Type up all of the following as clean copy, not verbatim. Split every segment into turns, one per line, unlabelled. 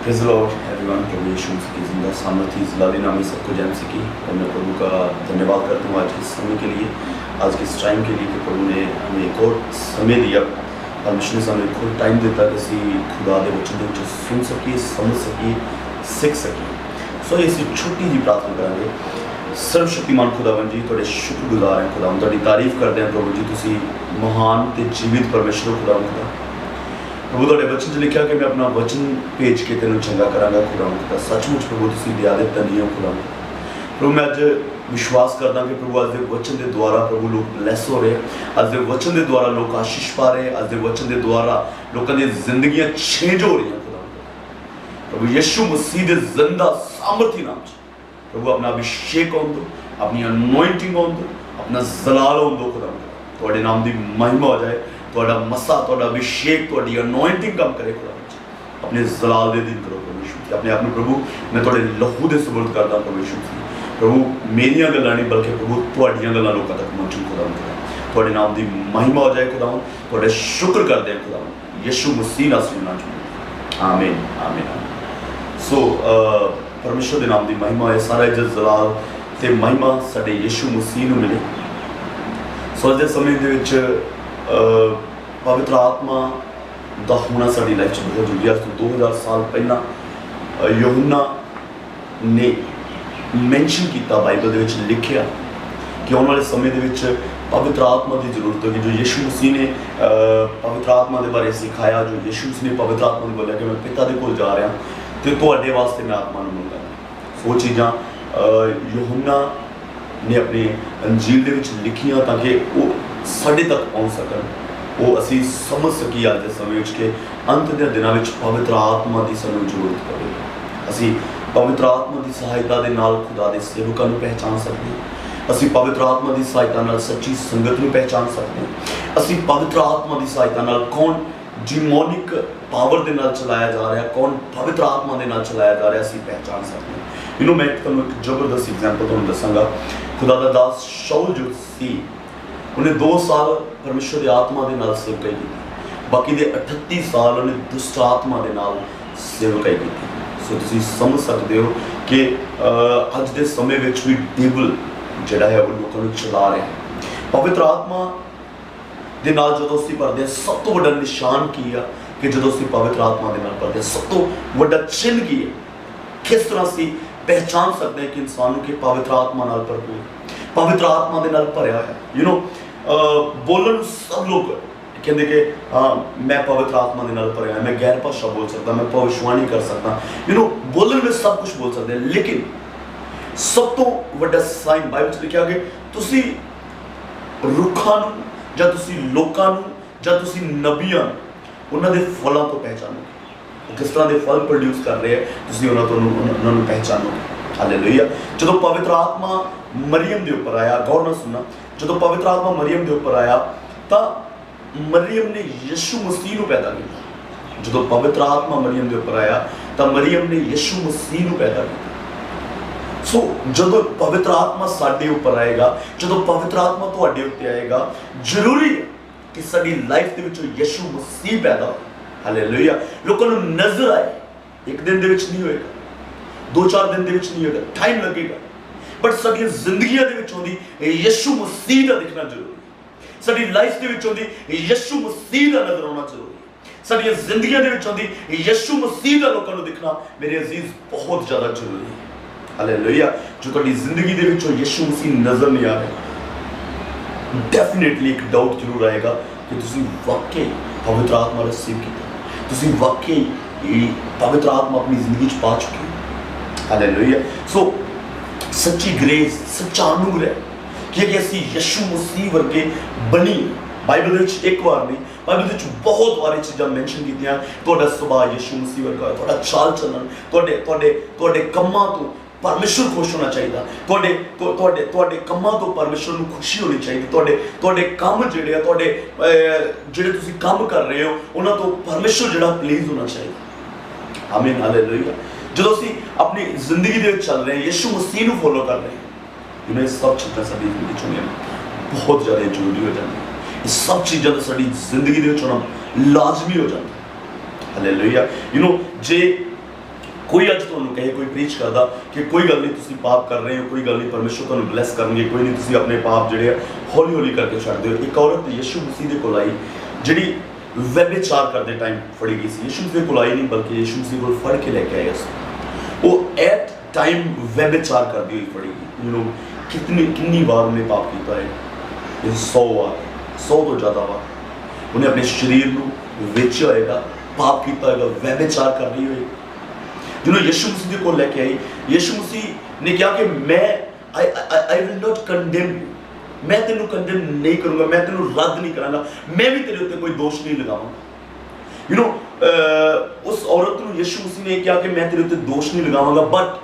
Praise the lord everyone. प्रभु यीशु मसीह की ज़िंदा सामर्थी ज़लाली नामी सबको जैम सकी। और मैं प्रभु का धन्यवाद करता हूँ आज के समय के लिए, आज के इस टाइम के लिए कि प्रभु ने हमें एक और समय दिया। परमेश्वर ने हमें एक और टाइम दिता कि असी खुदा के वचन के सुन सकी, समझ सकी, सीख सकी। सो इसी छोटी जी प्रार्थना करेंगे। सर्वशक्तिमान खुदावन जी तुहाडे शुक्रगुजार हैं खुदा, तुहाडी तारीफ करते हैं प्रभु जी। तुसी महान ते जीवित परमेश्वर खुदा खुदा प्रभु तुहाडे वचन लिखा कि मैं अपना वचन भेज के तेन चंगा करांगा खुदा खुदा। सचमुच प्रभु तुसी दया दे धनी हो खुदा प्रभु। मैं अज विश्वास करदा कि प्रभु अज दे वचन के द्वारा प्रभु लोग ब्लैस हो रहे, अज दे वचन के द्वारा लोग आशीष पा रहे, अज दे वचन के द्वारा लोगों दी जिंदगियां चेंज हो रही खुदा प्रभु। यीशु मसीह दे जिंदा सामर्थी नाम च प्रभु अपना अभिषेक होन दो, अपनी अनॉइंटिंग होन दो, अपना जलाल होन दो खुदा। तुहाडे नाम की महिमा हो जाए, तुहाडा मसा, तुहाडा अभिषेक, तुहाडी अनॉइंटिंग काम करे खुदा। अपने जलाल दे दिन करो प्रभु यीशु। अपने आप में प्रभु मैं तुहाडे लहू दे सुपुर्द करदा प्रभु यीशु। प्रभु मेरियां गल्लां नहीं बल्कि प्रभु तुहाडियां गल्लां लोकां तक पहुंचण खुदा। तुहाडे नाम की महिमा हो जाए खुदा। तुहाडे शुक्र करदे हैं खुदा यीशु मसीह नासरी नाम च। आमीन आमीन। सो परमेश्वर के नाम की महिमा है। सारा इज्जत जलाल ते महिमा साडे यीशु मसीह नूं मिले। सो अज दे समय दे विच पवित्र आत्मा का होना साड़ी लाइफ बहुत जरूरी है। तो 2000 साल पहला यूहन्ना ने मैंशन किया, बाइबल के लिखा कि आने वाले समय के पवित्र आत्मा की जरूरत होगी। जो यीशु मसीह ने पवित्र आत्मा के बारे सिखाया, जो यीशु मसीह ने पवित्र आत्मा ने बोलिया कि मैं पिता के कोल जा रहा तो तुहाडे वास्ते मैं आत्मा मंगा। सो चीज़ां यूहन्ना ने अपने अंजील दे विच लिखियां ताकि वो साढ़े तक पहुँच सकन, वो असी समझ सकी आज के समय के अंत के दिनों में पवित्र आत्मा की सानू जरूरत पड़ेगी। असी पवित्र आत्मा की सहायता के नाल खुदा के सेवकों को पहचान सकते हैं। असी पवित्र आत्मा की सहायता नाल सच्ची संगत को पहचान सकते हैं। असी पवित्र आत्मा की सहायता नाल कौन डिमोनिक पावर के नाल चलाया जा रहा है, कौन पवित्र आत्मा के नाल चलाया जा रहा है, असी पहचान सकते हैं। मैं तुहानू एक जबरदस्त एग्जाम्पल तुहानू दसांगा। खुदा का दास शाऊल जो सी उन्हें 2 साल परमेश्वर की आत्मा के नाल सेवकाई की, बाकी दे 38 साल उन्हें दुष्ट आत्मा के नाल सेवकाई की। सो तुसीं समझ सकते हो कि अज के समय में भी डेविल जिहड़ा है वो लोगों को चला रहा है। पवित्र आत्मा के नाल जदों असीं पढ़दे सब तो वड्डा निशान की है कि जदों असीं पवित्र आत्मा के नाल पढ़दे सब तो वड्डा चिन्ह की है। किस तरह असीं पहचान सकते हैं कि इंसान के पवित्र आत्मा नाल भरपूर, पवित्र आत्मा के नाल भरिया है। बोलन सब लोग कहते कि हाँ मैं पवित्र आत्मा के नाल भरिया, मैं गैर भाषा बोल सकता, मैं भविष्यवाणी कर सकता। बोलन में सब कुछ बोल सकते हैं, लेकिन सब तो वड्डा साइन बाइबल च लिखा कि तुसी रुखां नूं जां तुसी लोकां नूं जां तुसी नबियां उन्हां दे फलां तो पहचानोगे। किस तरह के फल प्रोड्यूस कर रहे हैं तुसी उन्हां नूं पहचानोगे। हालेलुया। जो पवित्र आत्मा मरियम के उपर आया, गौर ना सुनना, जो पवित्र आत्मा मरियम के उपर आया तो मरियम ने यीशु मसीह को पैदा किया। जो पवित्र आत्मा मरियम के उपर आया तो मरियम ने यीशु मसीह को पैदा किया। सो जो पवित्र आत्मा साडे उपर आएगा, जो पवित्र आत्मा तुहाडे उत्ते आएगा, जरूरी है कि साडी लाइफ के विचों यीशु मसीह पैदा हो। हालेलुया। लोगों को नजर आए, एक दिन दे विच नहीं होएगा, 2-4 दिन दे विच नहीं होगा, टाइम लगेगा, बट साडी जिंदगियां दे विच होंदी यीशु मसीह दा दिखना जरूरी है। साडी लाइफ दे विच होंदी यीशु मसीह दा नजर आना जरूरी है। साडी जिंदगियां दे विच होंदी यीशु मसीह दा लोकां नूं दिखना मेरे अजीज बहुत ज़्यादा जरूरी है। हालेलुया। जो तुहाडी जिंदगी दे विच यीशु मसीह नजर नहीं आ रहा, डेफिनेटली एक डाउट जरूर आएगा कि तुसीं वाकई पवित्र आत्मा रिसीव कीता, तुसीं वाकई पवित्र आत्मा अपनी जिंदगी च पा चुके हो। हालेलुया। सो सच्ची ग्रेस, सच्चा अनुग्रह कि असी यीशु मसीह वर्गे बनी। बाइबल में एक बार नहीं, बाइबल में बहुत बारी चीज़ां मैंशन कीतियां। तुहाडा सुभाव यीशु मसीह वर्गा है, तुहाडा चाल चलन, तुहाडे कम्मां तो परमेश्वर खुश होना चाहिए, तुहाडे कम्मां तो परमेश्वर को खुशी होनी चाहिए, तुहाडे काम जिहड़े जिहड़े तुसीं काम कर रहे हो उन्हां तो परमेश्वर जिहड़ा प्लीज होना चाहिए। आमीन। हालेलुया। जो असीं अपनी जिंदगी दे विच चल रहे हैं, यीशु मसीह को फॉलो कर रहे हैं, सब चीज़ां साडी जिंदगी च बहुत ज़्यादा जरूरी हो जाती है। ये सब चीज़ां तो साडी जिंदगी दे विच होना लाजमी हो जाता है। हालेलुया। जे कोई अज तुहानूं कहे, कोई प्रीच करदा कि कोई गल नहीं तुसीं पाप कर रहे हो, कोई गल नहीं परमेश्वर तुहानूं ब्लैस करनगे, कोई नहीं तुसीं अपने पाप जिहड़े हौली हौली करके छड्ड दिओ। एक औरत यीशु मसीह दे कोल आई जिहड़ी व्यभिचार करते टाइम फड़ी गई सी। यीशु मसीह कोल आई नहीं बल्कि यीशु मसीह कोल फड़ के लेके आए उसको। वो एट टाइम व्यभिचार करती हुई फड़ी गई। यू नो कितनी बार उन्हें पाप किया है? 100 बार, 100 तो ज़्यादा बार उन्हें अपने शरीर को वेचा होएगा, पाप किया होएगा, व्यभिचार कर रही होएगी। जिन्होंने यीशु मसीह को लेके आई, यीशु मसीह ने कहा कि मैं आई विल नॉट कंडेम, मैं तेनों कंडेम नहीं करूंगा, मैं तेनों रद्द नहीं करांगा, मैं भी तेरे उत्ते कोई दोष नहीं लगाऊंगा। यू नो उस औरत को यीशु मसीह ने कहा कि मैं तेरे उत्ते दोष नहीं लगावांगा, बट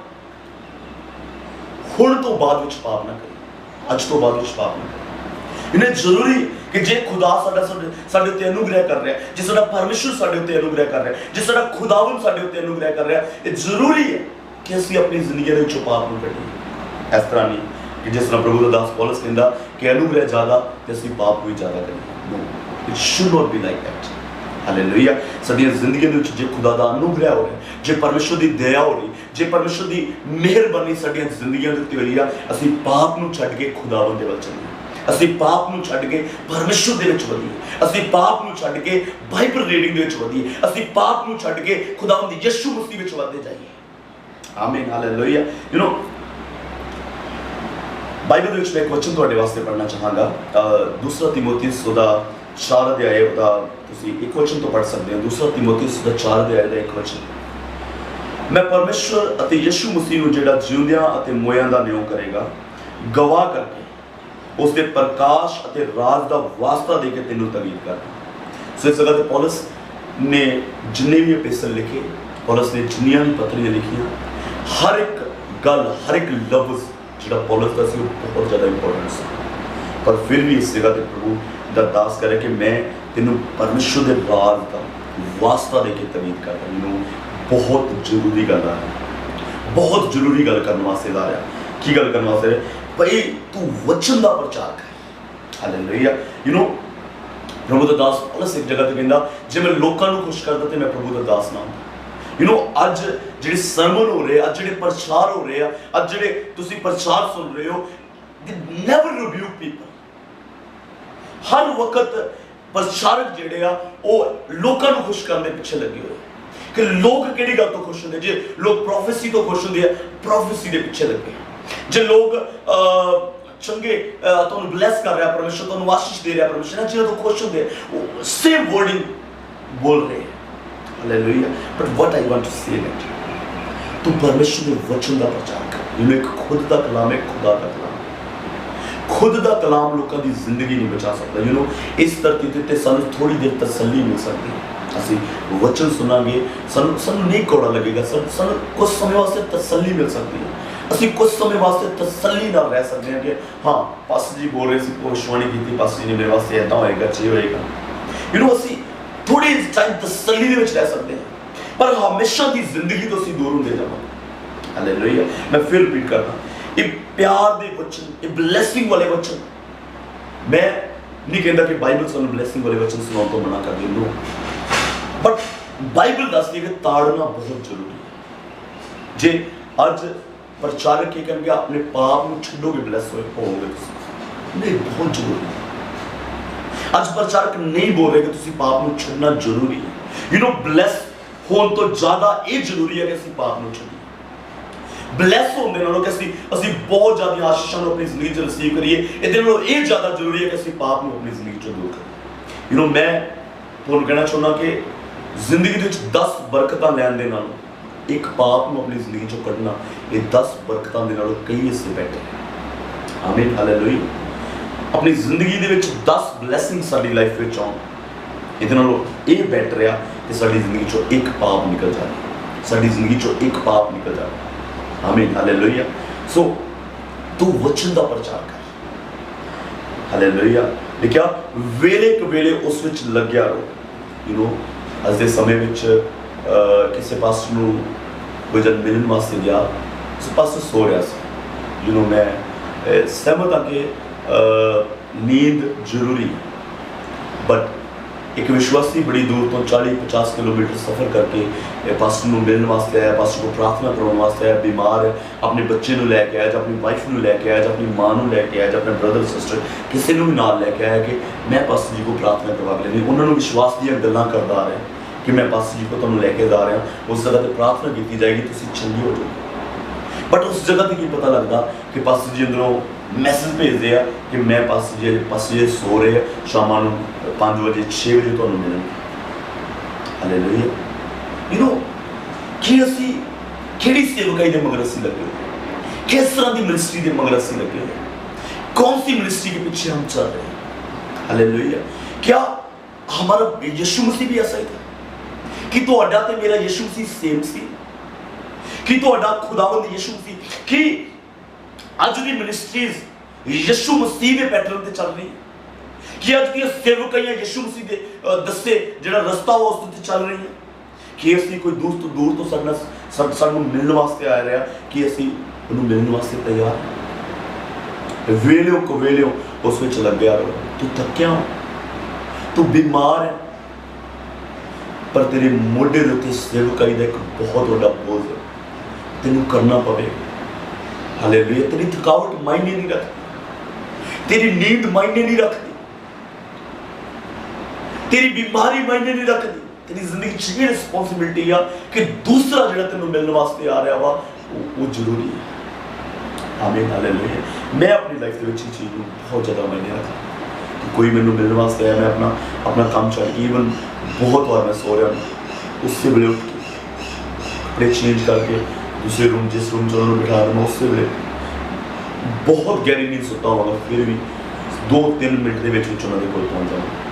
हुण तो बाद विच पाप ना करी, अज तो बाद विच पाप ना करी। इन्हें जरूरी कि जे खुदा साडे उत्ते अनुग्रह कर रहा है, जे साडा परमेश्वर साडे उत्ते अनुग्रह कर रहा है, जे साडा खुदावन साडे उत्ते अनुग्रह कर रहा है, ये जरूरी है कि असीं अपनी जिंदगी दे विचों पाप नूं कढीए। इस तरह नहीं कि जिस तरह प्रभु दा दास पौलुस कहंदा कि अनुग्रह ज़्यादा ते असीं पाप भी ज़्यादा करिए। No, it should not be like that. Hallelujah. साडियां जिंदगी दे विच जे खुदा दा अनुग्रह हो रहा है, जे परमेश्वर दी दया हो रही, जे परमेश्वर दी मेहरबानी साडियां जिंदगियां दे उत्ते हो रही है, असीं पाप नूं छड्ड के खुदावन दे वल चलीए, असीं पाप नूं छड्ड के परमेश्वर दे विच वधीए, असीं पाप नूं छड्ड के बाइबल रीडिंग दे विच वधीए, असीं पाप नूं छड्ड के खुदावन दी यीशु मसीह विच वधदे जाइए। आमीन, हालेलुया। यू नो बाइबल दे विच मैं एक वचन तुहाडे वास्ते पढ़ना चाहांगा। दूसरा तीमुथियुस दा 4 अध्याय दा तुसीं एक वचन तो पढ़ सकते हो। दूसरा तीमुथियुस दा 4 अध्याय दा एक वचन, मैं परमेश्वर अते यीशु मसीह नूं जिहड़ा जिउंदियां अते मोइयां दा न्याय करेगा गवाह करके उसके प्रकाश अते राज दा वास्ता दे के तेनों तवीर करना। सो इस जगह ते पौलुस ने जिन्ने भी एपिस्टल लिखे, पौलुस ने जिन्नियां भी पत्रियां लिखियां, हर एक गल, हर एक लफ्ज जिहड़ा पौलुस दा सी बहुत ज़्यादा इंपॉर्टेंट सी। पर फिर भी इस जगह ते प्रभु दा दास करे कि मैं तेनों परमेश्वर दे राज दा वास्ता दे के तवीर करना। यू नो बहुत जरूरी गल है, बहुत जरूरी गल करने वास्ते ला रहा। की गल करने वास्ते भाई तू वचन का प्रचार कर। हालेलुया। यू नो प्रभु दा दास पौलुस एक जगह ते कहंदा जे मैं लोकां नूं खुश करदा ते मैं प्रभु दा दास ना होंदा। यू नो अज जिहड़े सरमन हो रहे, अज जिहड़े प्रचार हो रहे, अज जिहड़े तुसीं प्रचार सुन रहे हो, दे नेवर रिब्यूक पीपल। हर वक्त प्रचारक जिहड़े आ वो लोकां नूं खुश करने पिछे लगे हुए कि लोग किहड़ी गल तो खुश होंदे। जे लोग प्रोफेसी तो खुश होंदे, प्रोफेसी दे पिछे लगे। जे लोग चंगे तुहानूं ब्लैस कर रहा परमेश्वर, तुहानूं आशीष दे रहा परमेश्वर, जिन्हां तो खुश होंदे वो सेम वर्डिंग बोल रहे हैं। Hallelujah. But what I want to say that तू परमेश्वर के वचन का प्रचार कर। यू नो एक खुद का कलाम है, खुदा का कलाम, खुद का कलाम लोगों की जिंदगी नहीं बचा सकता। यू नो इस धरती ते सानूं थोड़ी देर तसल्ली मिल सकती है, ਅਸੀਂ वचन सुनांगे, ਸਾਨੂੰ नहीं कौड़ा लगेगा, ਸਾਨੂੰ कुछ समय वास्ते तसल्ली मिल सकती है, ਅਸੀਂ कुछ समय वास्ते तसल्ली नाल रह सकते हैं कि हाँ पास्टर जी बोल रहे सी, भविष्यवाणी की पास्टर जी ने मेरे वास्ते ऐसा होएगा, ये होएगा। यू नो ਅਸੀਂ थोड़े टाइम तसल्ली दे विच रह सकते हैं, पर हमेशा की जिंदगी तो ਅਸੀਂ दूर होंदे जावांगे। हालेलुया। मैं फिर रिपीट करदा, ये प्यार दे वचन, ये ब्लैसिंग वाले वचन, मैं नहीं कहता कि बाइबल सानूं ब्लैसिंग वाले वचन सुनाउण तो मना कर दी, नो, बट बाइबल दसदी है कि ताड़ना बहुत जरूरी है। जे अज प्रचारक की कहेंगे अपने पाप में छड्डोगे ब्लैस होगे, नहीं बहुत जरूरी है। अज प्रचारक नहीं बोल रहे कि तुसी पाप में छड्डना जरूरी है। यू नो ब्लैस होने तो ज्यादा ये जरूरी है कि असीं पाप में छड्डीए। ब्लैस होने नालों कि असीं बहुत ज्यादा आशीषां अपनी जिंदगी च रिसीव करिए, इहदे नालों ये ज्यादा जरूरी है कि असीं पाप में अपनी जिंदगी चों दूर करिए। यू नो मैं तुहानूं कहना चाहुंदा कि जिंदगी दे 10 बरकतां लैण दे नालों एक पाप नूं अपनी जिंदगी चों कढना, ये 10 बरकतां दे नालों कई हिस्से बेटर है। आमीन, हालेलुया। अपनी जिंदगी दे विच 10 ब्लैसिंग साडी लाइफ विच आउण, इहदे नालों ये बेटर है कि साडी जिंदगी चों एक पाप निकल जाए, साडी जिंदगी चों एक पाप निकल जाए। आमीन, हालेलुया। सो तू वचन का प्रचार कर। हालेलुया। लिखिया वेले क वेले उस विच लग्या रहो। यू नो अज दे समय विच किसी पास नूं कोई जन मिलन वास्ते गया, उस पास सो रहा सी। यू नो मैं सहमत हाँ कि नींद जरूरी है, बट एक विश्वासी बड़ी दूर तो 40-50 किलोमीटर सफ़र करके पास्टर को मिलने वास्ते आया, पास्टर को प्रार्थना करवाने वास्ते आया, बीमार है, अपने बच्चे को लैके आया, अपनी वाइफ को लैके आया, अपनी माँ को लैके आया, अपने ब्रदर सिस्टर किसी को भी नाल लैके आया कि मैं पास्टर जी को प्रार्थना करवा के लेनी। उन्होंने विश्वास दी गल्लां करदा आ रहा है कि मैं पास्टर जी को तुहानूं लैके जा रहा, उस जगह पर प्रार्थना की जाएगी, तुसीं चंगे हो जाओगे। बट उस जगह पर की पता लगता कि पास्टर जी अंदरों मैसेज भेजते हैं कि मैं पास्टर जी सो रहे हैं, शाम 5 बजे 6 बजे तो मिलेंगे। हालेलुया। यू नो कि असी किहड़ी सेवकाई दे मगर असी लगे हुए, किस तरह की मिनिस्ट्री के मगर असी लगे हुए, कौन सी मिनिस्ट्री के पीछे हम चल रहे हैं। हालेलुया। क्या हमारा यीशु मसीह भी ऐसा ही था कि तुहाडा ते मेरा यीशु मसीह सेम सी, कि तुहाडा खुदावंद यीशु मसीह कि अज की मिनिस्ट्रीज यीशु मसीह के पैटर्न से चल रही है, कि अज की सेवकाइयां यीशु मसीह के दस्से जिहड़ा रस्ता हो उस ते चल रही है, कि असीं कोई दूर तो सानूं मिलने वास्ते आ रहा कि असीं उन्हें मिलने वास्ते तैयार हैं। वेले कवेले उस विच लग्या रहो। तू थक्या हो, तू बीमार है, पर तेरे मोढे दे उत्ते सेवकाई दा एक बहुत बड़ा बोझ है, तेनों करना पवेगा। हालेलुया। तेरी थकावट मायने नहीं रखती, तेरी नींद मायने नहीं रखती, तेरी बीमारी मायने नहीं रखती, तेरी जिंदगी ये रिस्पॉन्सिबिलिटी है कि दूसरा जो तेन मिलने वास्ते आ रहा वा वो जरूरी है। आमीन। हालेलुया। मैं अपनी लाइफ के चीज़ को बहुत ज़्यादा मायने रखा कि कोई मैंने मिलने वास्ते आया, मैं अपना काम छोड़ के, इवन बहुत बार मैं सो रहा हूँ, उससे बड़े उठ के कपड़े चेंज करके दूसरे रूम जिस रूम से उन्होंने बिठा रहा उससे बड़े बहुत गहरी नींद सुता हुआ, फिर भी 2-3 मिनट के उन्होंने कोल पहुँच जाऊँ।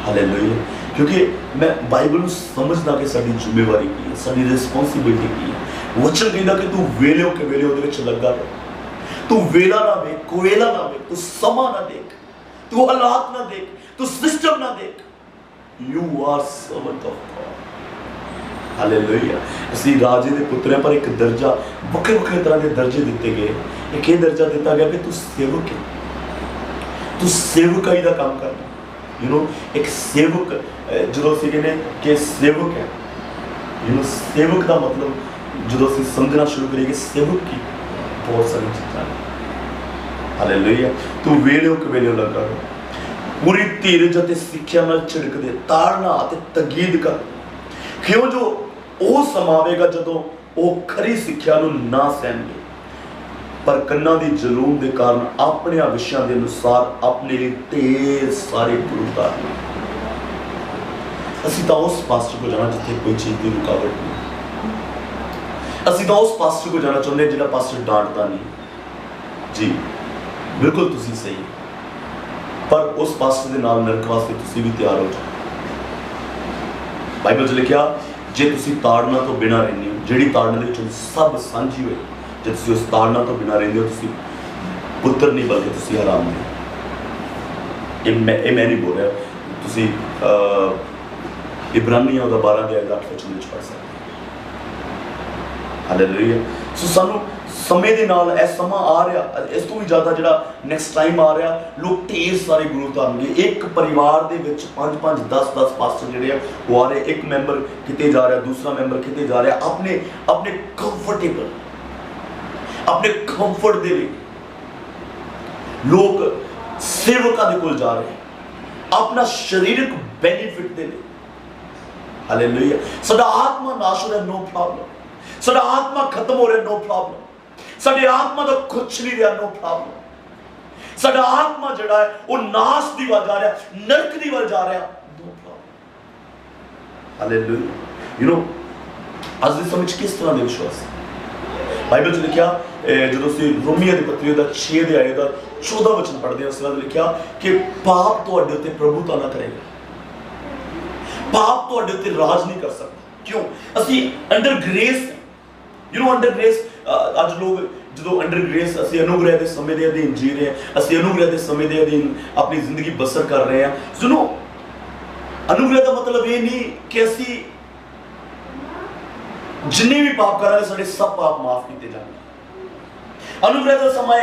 हालेलुया। क्योंकि मैं बाइबल को समझना कि साडी जिम्मेवारी की है, साडी रिस्पॉन्सिबिलिटी की है। वचन कहना कि तू वेले के वेले उहदे विच लगा रह, तू वेला ना देख, कोवेला ना देख, तू समा ना देख, तू हालात ना देख, तू सिस्टम ना देख। You are servant of God. Hallelujah. असी राजे के पुत्र हैं, पर एक दर्जा वक्रे तरह के दर्जे दिते गए। एक ये दर्जा दिता गया कि तू सेवक है, तू सेवकाई का काम करना। यू नो एक सेवक जो असी कहने कि सेवक है, यू नो सेवक का मतलब जो असी समझना शुरू करिए कि सेवक की बहुत सारी चीज़ां हैं। हालेलुया। तू वेले के वेले लगा रहो, पूरी धीरज और सिक्ख्या नाल छिड़क दे, ताड़ना और तकीद कर, क्यों जो ਉਹ समावेगा ਜਦੋਂ ਉਹ खरी सिक्ख्या ਨੂੰ ना सहनगे, पर कन्ना दी जलूम के कारण अपने विषयों के अनुसार अपने लिए ढेर सारे गुरु उतारने। असी तो उस पास्टर को जाना जिथे कोई चीज़ की रुकावट नहीं। असी तो उस पास्टर को जाना चाहते जिहड़ा पास्टर डांटता नहीं। जी बिल्कुल तुसी सही, पर उस पास्टर के नाल नरक वास्ते तुसी भी तैयार हो जाओ। बाइबल च लिखा जे तुसी ताड़ना तो बिना रहंदे हो, जिहड़ी ताड़ना दे विच सब सांझी होए, जे तुसी उस ताड़ना तो बिना रहंदे हो तुसी पुत्र नहीं बल्कि तुसी हराम हो। ये मैं नहीं बोल रहा, तुसी इब्रानियों का 12-8 वचन में पढ़ सकते। हालेलुया। सो सानू समय के नाल ए समा आ रहा, इस तो भी ज़्यादा जिहड़ा नैक्सट टाइम आ रहा, लोग ढेर सारे गुरु उतारनगे। एक परिवार के 5-5 10-10 पास्टर जिहड़े वो आ रहे, एक मैंबर किते जा रहा, दूसरा मैंबर किते जा रहा, अपने कंफर्टेबल अपने कंफर्ट के लिए लोग सेवकों के कोल जा रहे, अपना शारीरिक बेनिफिट के लिए। हालेलुया। साडा आत्मा नाश हो रहा, नो प्रॉब्लम। साडा आत्मा खत्म हो रहा, नो प्रॉब्लम। साडे आत्मा का कुछ नहीं रहा, नो प्रॉब्लम। साडा आत्मा जिहड़ा है वो नाश दी वाल जा रहा, नरक दी वाल जा रहा, no problem. Hallelujah. You know आज दे समय किस तरह के विश्वास बाइबल च लिखा, जो रोमियो की पत्री 6 अध्याय 14 वचन पढ़ते हैं, उसके बाद लिखा कि पाप तुहाडे उत्ते प्रभुता ना करेगा, पाप तुहाडे उत्ते राज नहीं कर सकता। क्यों? असी under grace, you know under grace. अज लोग जो अंडर ग्रेस असी अनुग्रह के समय के अधीन जी रहे हैं, असी अनुग्रह के समय के अधीन अपनी जिंदगी बसर कर रहे हैं। सुनो, अनुग्रह का मतलब ये नहीं कि असी जिन्ने भी पाप करेंगे सारे सब पाप माफ किए जाएंगे। अनुग्रह का समय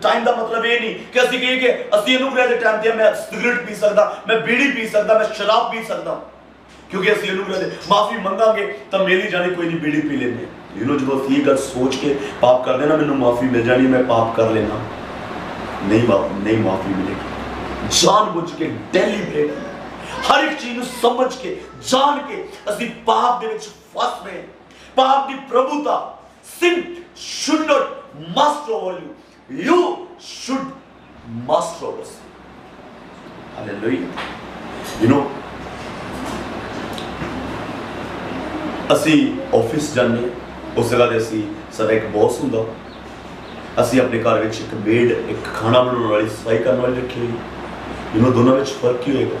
टाइम का मतलब ये नहीं कि असं कहिए कि असं अनुग्रह के टाइम पर मैं सिगरेट पी सकता, मैं बीड़ी पी सकता, मैं शराब पी सकता, क्योंकि असं अनुग्रह दे माफी मंगांगे तो मेरी जानी कोई नहीं बीड़ी पी लेंगे। जो असं ये गल सोच के पाप कर देना मैंने माफी मिल जानी, मैं पाप कर लेना, नहीं माफी मिलेगी। जानबूझ के डेलीब्रेट हर एक चीज समझ के जान के असं पाप दे विच फस रहे। पाप की प्रभुता, sin should not master over you, you should master over sin. Hallelujah. ਅਸੀਂ ਆਫਿਸ ਜਾਂਦੇ, ਉਸ ਜਗ੍ਹਾ ਤੇ ਅਸੀਂ ਸਾਡਾ ਇੱਕ ਬੌਸ ਹੁੰਦਾ, ਅਸੀਂ ਆਪਣੇ ਘਰ ਵਿੱਚ ਇੱਕ ਮੇਡ, ਇੱਕ ਖਾਣਾ ਬਣਾਉਣ ਵਾਲੀ, ਸਫਾਈ ਕਰਨ ਵਾਲੀ ਰੱਖੀ ਹੋਈ। ਦੋਨਾਂ ਵਿੱਚ ਫਰਕ ਕੀ ਹੋਏਗਾ?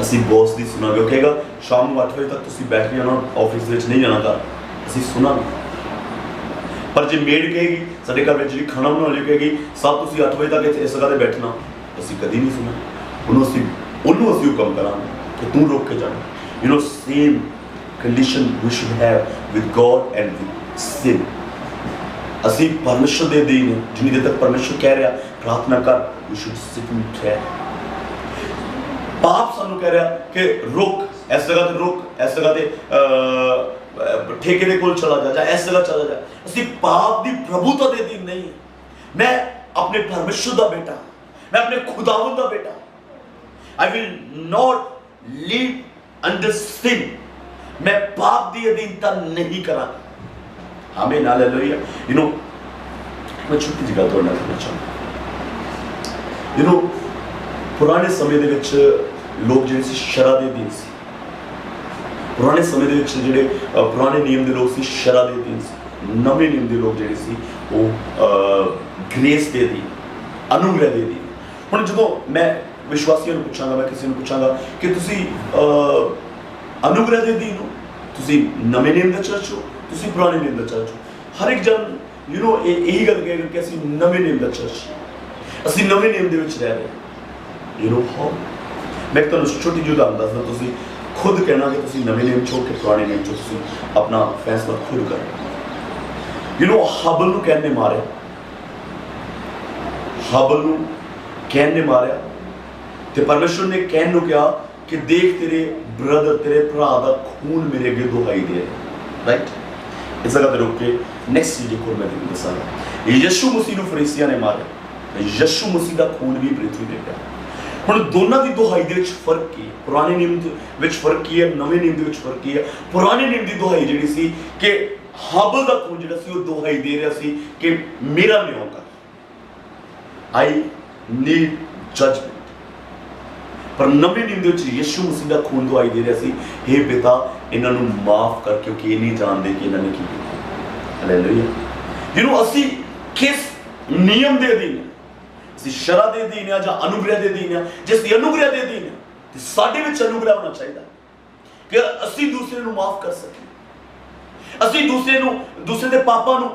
ਅਸੀਂ ਬੌਸ ਦੀ ਸੁਣਾਂਗੇ, ਉਹ ਕਹੇਗਾ ਸ਼ਾਮ ਨੂੰ 8 ਵਜੇ ਤੱਕ ਤੁਸੀਂ ਬੈਠ ਕੇ ਜਾਣਾ, ਆਫਿਸ ਵਿੱਚ ਨਹੀਂ ਜਾਣਾ ਘਰ, ਅਸੀਂ ਸੁਣਾਂਗੇ। ਪਰ ਜੇ ਮੇਡ ਕਹੇਗੀ ਸਾਡੇ ਘਰ ਵਿੱਚ ਜਿਹੜੀ ਖਾਣਾ ਬਣਾਉਣ ਵਾਲੀ ਕਹੇਗੀ ਸਭ ਤੁਸੀਂ 8 ਵਜੇ ਤੱਕ ਇੱਥੇ ਇਸ ਜਗ੍ਹਾ ਤੇ ਬੈਠਣਾ, ਅਸੀਂ ਕਦੀ ਨਹੀਂ ਸੁਣਾ। ਉਹਨੂੰ ਅਸੀਂ ਹੁਕਮ ਕਰਾਂਗੇ ਕਿ ਤੂੰ ਰੁਕ ਕੇ ਜਾਣਾ। Same condition we should have with God and with sin. ਅਸੀਂ ਪਰਮੇਸ਼ਰ ਦੇ ਅਧੀਨ ਹਾਂ, ਜਿੰਨੀ ਦੇਰ ਤੱਕ ਪਰਮੇਸ਼ਰ ਕਹਿ ਰਿਹਾ ਪ੍ਰਾਰਥਨਾ ਕਰ, we should sit in prayer. ਪਾਪ ਸਾਨੂੰ ਕਹਿ ਰਿਹਾ ਕਿ ਰੁਕ, ਇਸ ਜਗ੍ਹਾ ਤੇ ਰੁਕ, ਇਸ ਜਗ੍ਹਾ ਤੇ ਠੇਕੇ ਦੇ ਕੋਲ ਚਲਾ ਜਾ, ਜਾਂ ਇਸ ਜਗ੍ਹਾ ਚਲਾ ਜਾ। ਅਸੀਂ ਪਾਪ ਦੀ ਪ੍ਰਭੂਤਾ ਦੇ ਅਧੀਨ ਨਹੀਂ ਹਾਂ। ਮੈਂ ਆਪਣੇ ਪਰਮੇਸ਼ਰ ਦਾ ਬੇਟਾ, ਮੈਂ ਆਪਣੇ ਖੁਦਾਵੰਦ ਦਾ ਬੇਟਾ। I will not live under sin. मैं पाप की अधीनता नहीं करा। आमीन, हालेलुया। मैं छोटी जी गल तुहाडे नाल करना चाहुंदा। पुराने समय दे विच लोग जिहड़े सी शरा दे अधीन सी। पुराने समय दे विच जिहड़े पुराने नियम दे लोग सी शरा दे अधीन सी। नवे नियम दे लोग जिहड़े सी वो ग्रेस दे अधीन, अनुग्रह दे अधीन। हुण जदों मैं विश्वासियों नूं पुछांगा, मैं किसी नूं पुछांगा कि तुसीं अनुग्रह दे अधीन हो, तुसी नवे नियम दा चर्च हो, तुसी पुराने नियम दा चर्च हो। हर एक जन यही गल कहेगा कि असीं नवे नियम दा चर्च, असीं नवे नियम दे विच रह रहे हाउ। मैं तुहानूं छोटी जी उदाहरण दसदा, तुसी खुद कहना कि तुसी नवे नियम छोड़ के पुराने नियम चो तुसी अपना फैसला खुद करो। हाबिल नूं कैन ने मारिया, हाबिल नूं कैन ने मारिया ते परमेश्वर ने कैन नूं कहा कि देख तेरे ब्रदर, तेरे भरा का खून मेरे अगे दुहाई दे रहा। राइट, इस जगह पर रुक के नेक्स्ट चीज एक और मैं दसांगा। यीशु मसीह नूं फरीसियां ने मारिया, यीशु मसीह का खून भी पृथ्वी ते पिया। हुण दोनों की दुहाई दे विच फर्क की है? पुराने नियम विच फर्क की है, नवे नियम दे विच फर्क की है? पुराने नियम की दुहाई जिहड़ी सी कि हाबिल का खून जिहड़ा सी वो दुहाई दे रहा सी कि मेरा न्याय कर, आई नीड जजमेंट। पर नवे नियम दे विच यीशु मसीह का खून दुआई दे रहा सी, हे पिता इन्हां नूं माफ कर क्योंकि ये नहीं जानते कि इन्हां ने की कीता। हालेलुया। असीं किस नियम दे अधीन है? असीं शरा दे अधीन है जां अनुग्रह दे अधीन है? जे असीं अनुग्रह दे अधीन है ते साडे विच अनुग्रह होना चाहिए कि असीं दूसरे नूं माफ कर सकीए, असीं दूसरे दे पापां नूं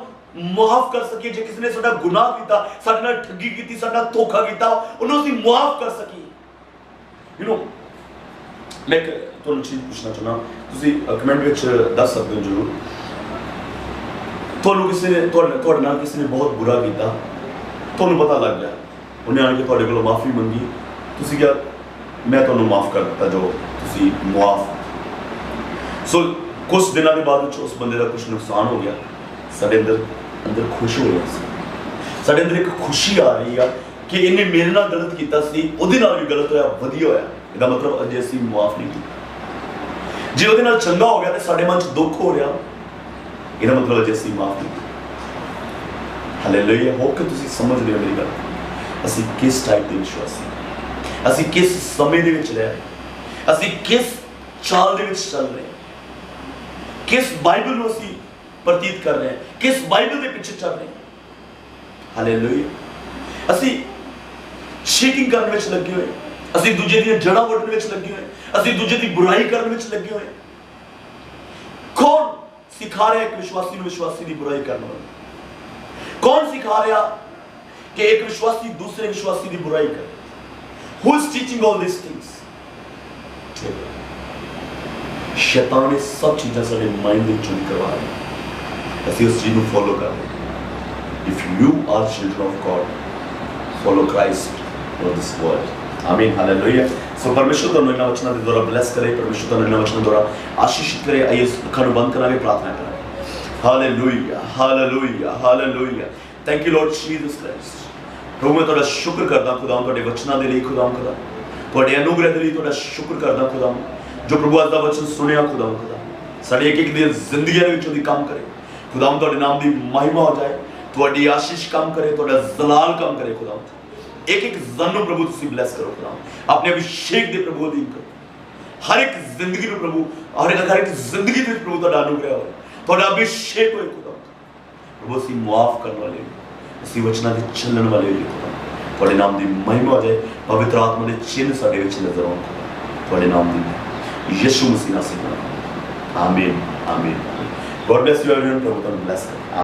माफ कर सकीए। जे किसी ने साडा गुनाह कीता, साडे नाल ठगी कीती, साडे नाल धोखा कीता, उहनूं असीं माफ कर सकीए। मैं तुहानूं चीज़ पूछना चाहना, तुसीं कमेंट विच दस सकते हो जरूर। तुहानूं किसी ने तुहाडे नाल किसी ने बहुत बुरा कीता, तुहानूं पता लग गया, उन्हें आके तुहाडे कोलों माफ़ी मंगी, तुसीं क्या मैं तुहानूं माफ़ कर दिता, जो तुसीं मुआफ। सो कुछ दिनों के बाद उस बंदे का कुछ नुकसान हो गया, साडे अंदर खुश हो गया, साडे अंदर एक खुशी आ रही है कि इन्हें मेरे नाल गलत किया सी, उहदे नाल भी गलत होया, वधिया होया। इसका मतलब अजे असीं मुआफ नहीं किया। जे उहदे नाल चंगा हो गया तो साडे मन च दुख हो रहा, इसका मतलब अजे असीं माफ नहीं किया। हालेलुया। होप कि तुसीं समझ रहे हो मेरी गल। असीं किस टाइप के विश्वासी, असीं किस समय दे विच रह रहे, असीं किस चाल दे विच चल रहे, किस बाइबल नूं असीं प्रतीत कर रहे हैं, किस बाइबल के पीछे चल रहे हैं। हालेलुया। असीं चीटिंग करने में लगे हुए, असीं दूजे दी जड़ा वड्डण में लगे हुए, असीं दूजे की बुराई करने में लगे हुए। कौन सिखा रहा है एक विश्वासी की बुराई करने वाला? कौन सिखा रहा कि एक विश्वासी दूसरे विश्वासी की बुराई करे? Who is teaching all these things? शैतान ने सब चीज़ें सारे माइंड में चुन करवा रहे, असीं उस चीज़ को फॉलो कर रहे। If you are children of God, follow Christ for this world. आमीन, हालेलुया। सो परमेश्वर ਤੁਹਾਨੂੰ ਇਹਨਾਂ ਵਚਨਾਂ ਦੇ ਦੁਆਰਾ ਬਲੈਸ ਕਰੇ, ਪ੍ਰਮੇਸ਼ਰ ਤੁਹਾਨੂੰ ਇਹਨਾਂ ਵਚਨਾਂ ਦੁਆਰਾ ਆਸ਼ੀਸ਼ਿਤ ਕਰੇ। ਆइए ਅੱਖਾਂ ਨੂੰ ਬੰਦ ਕਰਾਂਗੇ, ਪ੍ਰਾਰਥਨਾ ਕਰਾਂਗੇ। Hallelujah, hallelujah, hallelujah. Thank you Lord Jesus Christ. ਪ੍ਰਭੂ ਮੈਂ ਤੁਹਾਡਾ ਸ਼ੁਕਰ ਕਰਦਾ ਖੁਦਾਵੰਦ, ਤੁਹਾਡੇ ਵਚਨਾਂ ਦੇ ਲਈ ਖੁਦਾਵੰਦ, ਖੁਦਾ ਤੁਹਾਡੇ ਅਨੁਗ੍ਰਹ ਦੇ ਲਈ ਤੁਹਾਡਾ ਸ਼ੁਕਰ ਕਰਦਾ ਖੁਦਾਵੰਦ, ਜੋ ਪ੍ਰਭੂ ਅੱਜ ਦਾ ਵਚਨ ਸੁਣਿਆ ਖੁਦਾਵੰਦ, ਖੁਦਾ ਸਾਡੀ ਇੱਕ ਇੱਕ ਦੀ ਜ਼ਿੰਦਗੀਆਂ ਦੇ ਵਿੱਚ ਉਹਦੀ ਕੰਮ ਕਰੇ ਖੁਦਾਵੰਦ। ਤੁਹਾਡੇ ਨਾਮ ਦੀ ਮਹਿਮਾ ਹੋ ਜਾਏ, ਤੁਹਾਡੀ ਆਸ਼ੀਸ਼ ਕੰਮ ਕਰੇ, ਤੁਹਾਡਾ ਜ਼ਲਾਲ ਕੰਮ ਕਰੇ ਖੁਦਾਵੰਦ। एक एक जन प्रभु तुसी ब्लेस करो खुदा, अपने अभिषेक दे प्रभु अधीन करो। हर एक जिंदगी में प्रभु, हर एक जिंदगी में प्रभु तुहाडा अनुग्रह होए, तुहाडा अभिषेक होए खुदा। प्रभु असीं मुआफ करने वाले, असीं वचनां दे चलण वाले होइए खुदा। तुहाडे नाम दी महिमा हो जाए, पवित्र आत्मा दे चिन्ह साडे विच नजर आउण खुदा। तुहाडे नाम दी यीशु मसीह नाम से आमीन, आमीन। God bless you everyone. प्रभु तुहानूं ब्लेस करे।